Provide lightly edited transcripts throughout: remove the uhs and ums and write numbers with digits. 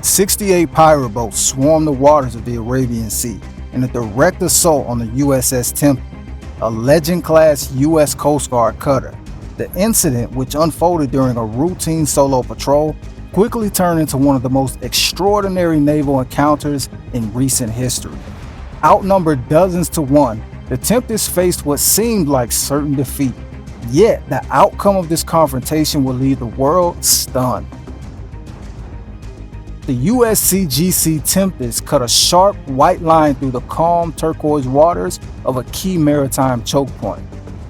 68 pirate boats swarmed the waters of the Arabian Sea in a direct assault on the USS Temple, a Legend-class U.S. Coast Guard cutter. The incident, which unfolded during a routine solo patrol, quickly turned into one of the most extraordinary naval encounters in recent history. Outnumbered dozens to one, the Tempest faced what seemed like certain defeat. Yet, the outcome of this confrontation would leave the world stunned. The USCGC Tempest cut a sharp white line through the calm turquoise waters of a key maritime choke point.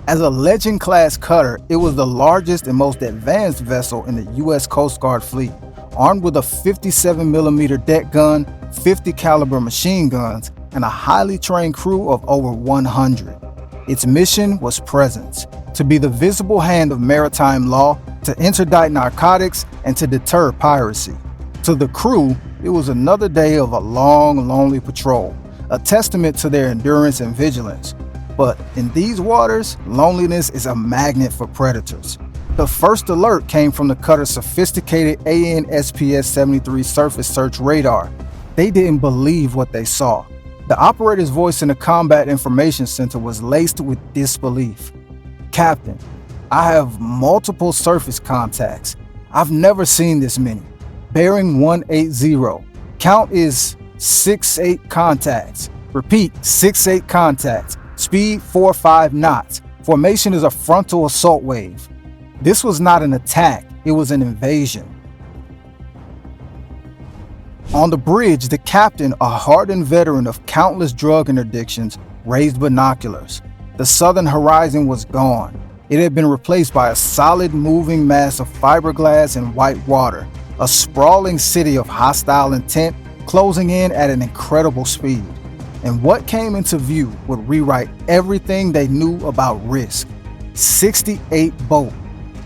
As a Legend-class cutter, it was the largest and most advanced vessel in the U.S. Coast Guard fleet, armed with a 57mm deck gun, 50 caliber machine guns, and a highly trained crew of over 100. Its mission was presence, to be the visible hand of maritime law, to interdict narcotics, and to deter piracy. To the crew, it was another day of a long, lonely patrol, a testament to their endurance and vigilance. But in these waters, loneliness is a magnet for predators. The first alert came from the cutter's sophisticated AN/SPS-73 surface search radar. They didn't believe what they saw. The operator's voice in the Combat Information Center was laced with disbelief. "Captain, I have multiple surface contacts. I've never seen this many. Bearing 180. Count is 68 contacts. Repeat, 68 contacts. Speed 45 knots. Formation is a frontal assault wave." This was not an attack, it was an invasion. On the bridge, the captain, a hardened veteran of countless drug interdictions, raised binoculars. The southern horizon was gone. It had been replaced by a solid moving mass of fiberglass and white water, a sprawling city of hostile intent closing in at an incredible speed. And what came into view would rewrite everything they knew about risk. 68 boats.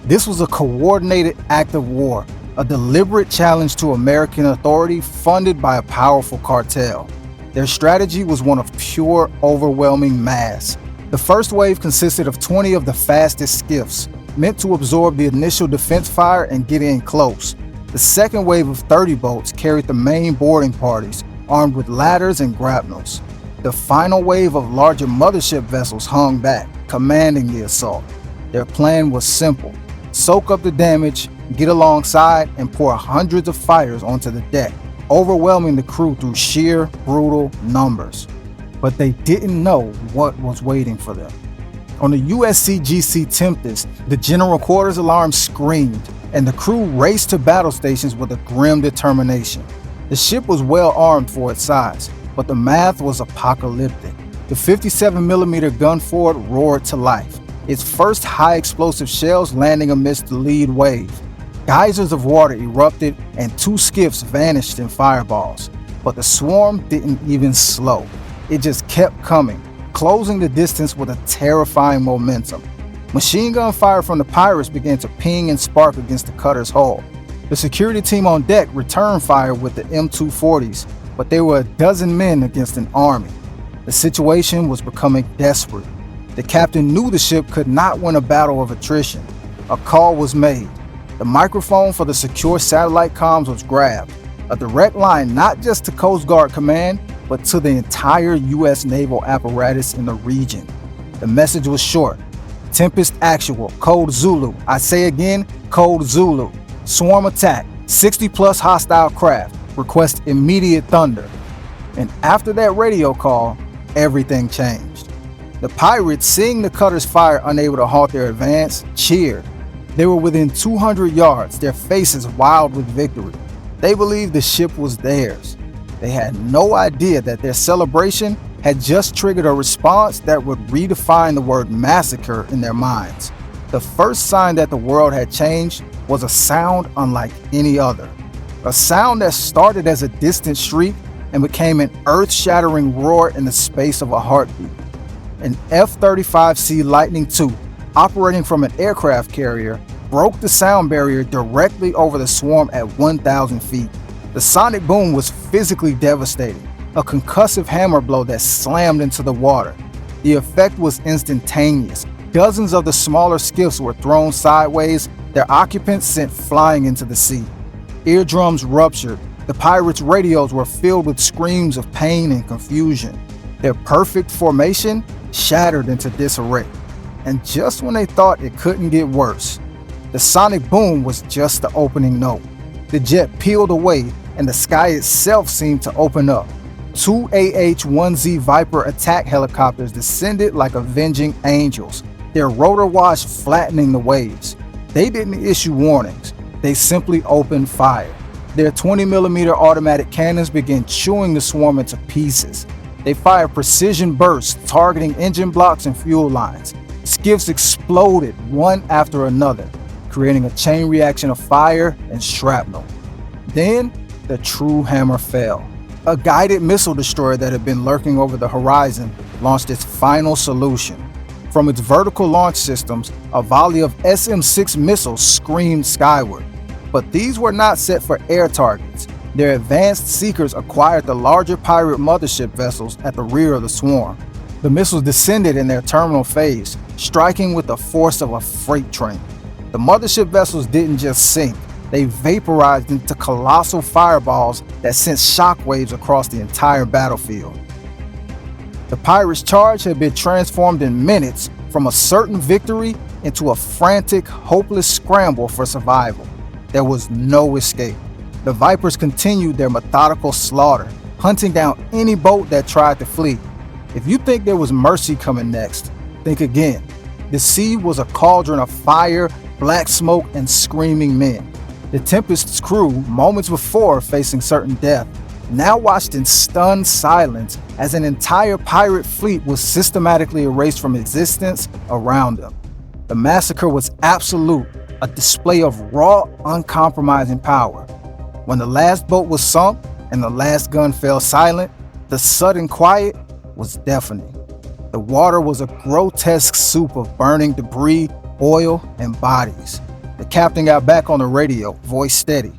This was a coordinated act of war, a deliberate challenge to American authority funded by a powerful cartel. Their strategy was one of pure, overwhelming mass. The first wave consisted of 20 of the fastest skiffs, meant to absorb the initial defense fire and get in close. The second wave of 30 boats carried the main boarding parties, armed with ladders and grapnels. The final wave of larger mothership vessels hung back, commanding the assault. Their plan was simple: soak up the damage, get alongside, and pour hundreds of fighters onto the deck, overwhelming the crew through sheer, brutal numbers. But they didn't know what was waiting for them. On the USCGC Tempest, the general quarters alarm screamed, and the crew raced to battle stations with a grim determination. The ship was well armed for its size, but the math was apocalyptic. The 57mm gun forward roared to life, its first high-explosive shells landing amidst the lead wave. Geysers of water erupted, and 2 skiffs vanished in fireballs. But the swarm didn't even slow. It just kept coming, closing the distance with a terrifying momentum. Machine gun fire from the pirates began to ping and spark against the cutter's hull. The security team on deck returned fire with the M240s, but they were a dozen men against an army. The situation was becoming desperate. The captain knew the ship could not win a battle of attrition. A call was made. The microphone for the secure satellite comms was grabbed. A direct line not just to Coast Guard Command, but to the entire U.S. naval apparatus in the region. The message was short: Tempest Actual, Code Zulu. I say again, Code Zulu. Swarm attack, 60 plus hostile craft. Request immediate thunder. And after that radio call, everything changed. The pirates, seeing the cutter's fire unable to halt their advance, cheered. They were within 200 yards, their faces wild with victory. They believed the ship was theirs. They had no idea that their celebration had just triggered a response that would redefine the word massacre in their minds. The first sign that the world had changed was a sound unlike any other. A sound that started as a distant shriek and became an earth-shattering roar in the space of a heartbeat. An F-35C Lightning II, operating from an aircraft carrier, broke the sound barrier directly over the swarm at 1,000 feet. The sonic boom was physically devastating, a concussive hammer blow that slammed into the water. The effect was instantaneous. Dozens of the smaller skiffs were thrown sideways, their occupants sent flying into the sea. Eardrums ruptured, The pirates' radios were filled with screams of pain and confusion. Their perfect formation shattered into disarray. And just when they thought it couldn't get worse, the sonic boom was just the opening note. The jet peeled away and the sky itself seemed to open up. Two AH-1Z Viper attack helicopters descended like avenging angels, their rotor wash flattening the waves. They didn't issue warnings, they simply opened fire. Their 20mm automatic cannons began chewing the swarm into pieces. They fired precision bursts targeting engine blocks and fuel lines. Skiffs exploded one after another, creating a chain reaction of fire and shrapnel. Then, the true hammer fell. A guided missile destroyer that had been lurking over the horizon launched its final solution. From its vertical launch systems, a volley of SM-6 missiles screamed skyward. But these were not set for air targets. Their advanced seekers acquired the larger pirate mothership vessels at the rear of the swarm. The missiles descended in their terminal phase, striking with the force of a freight train. The mothership vessels didn't just sink, they vaporized into colossal fireballs that sent shockwaves across the entire battlefield. The pirates' charge had been transformed in minutes from a certain victory into a frantic, hopeless scramble for survival. There was no escape. The Vipers continued their methodical slaughter, hunting down any boat that tried to flee. If you think there was mercy coming next, think again. The sea was a cauldron of fire, black smoke, and screaming men. The Tempest's crew, moments before facing certain death, now watched in stunned silence as an entire pirate fleet was systematically erased from existence around them. The massacre was absolute, a display of raw, uncompromising power. When the last boat was sunk and the last gun fell silent, the sudden quiet was deafening. The water was a grotesque soup of burning debris, oil, and bodies. The captain got back on the radio, voice steady.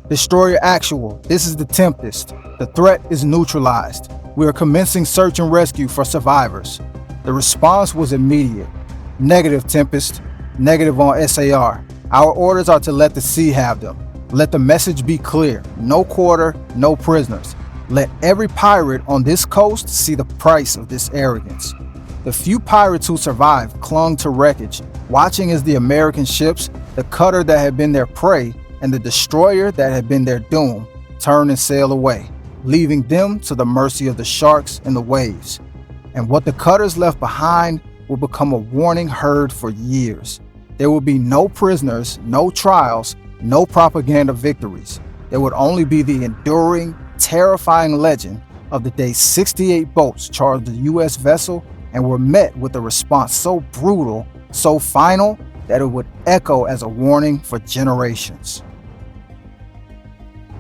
"Destroyer actual, this is the Tempest. The threat is neutralized. We are commencing search and rescue for survivors." The response was immediate. "Negative, Tempest. Negative on SAR. Our orders are to let the sea have them. Let the message be clear. No quarter, no prisoners. Let every pirate on this coast see the price of this arrogance." The few pirates who survived clung to wreckage, watching as the American ships, the cutter that had been their prey, and the destroyer that had been their doom, turned and sailed away, leaving them to the mercy of the sharks and the waves. And what the cutters left behind would become a warning heard for years. There would be no prisoners, no trials, no propaganda victories. There would only be the enduring, terrifying legend of the day 68 boats charged the U.S. vessel and were met with a response so brutal, so final, that it would echo as a warning for generations.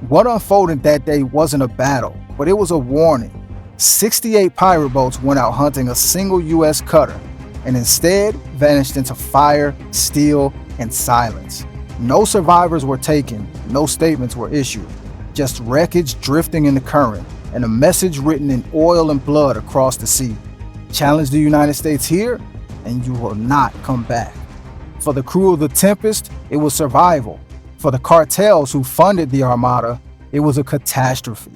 What unfolded that day wasn't a battle, but it was a warning. 68 pirate boats went out hunting a single U.S. cutter, and instead vanished into fire, steel, and silence. No survivors were taken, no statements were issued, just wreckage drifting in the current, and a message written in oil and blood across the sea. Challenge the United States here, and you will not come back. For the crew of the Tempest, it was survival. For the cartels who funded the Armada, it was a catastrophe.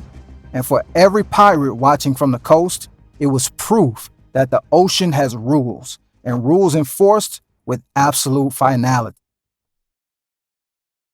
And for every pirate watching from the coast, it was proof that the ocean has rules, and rules enforced with absolute finality.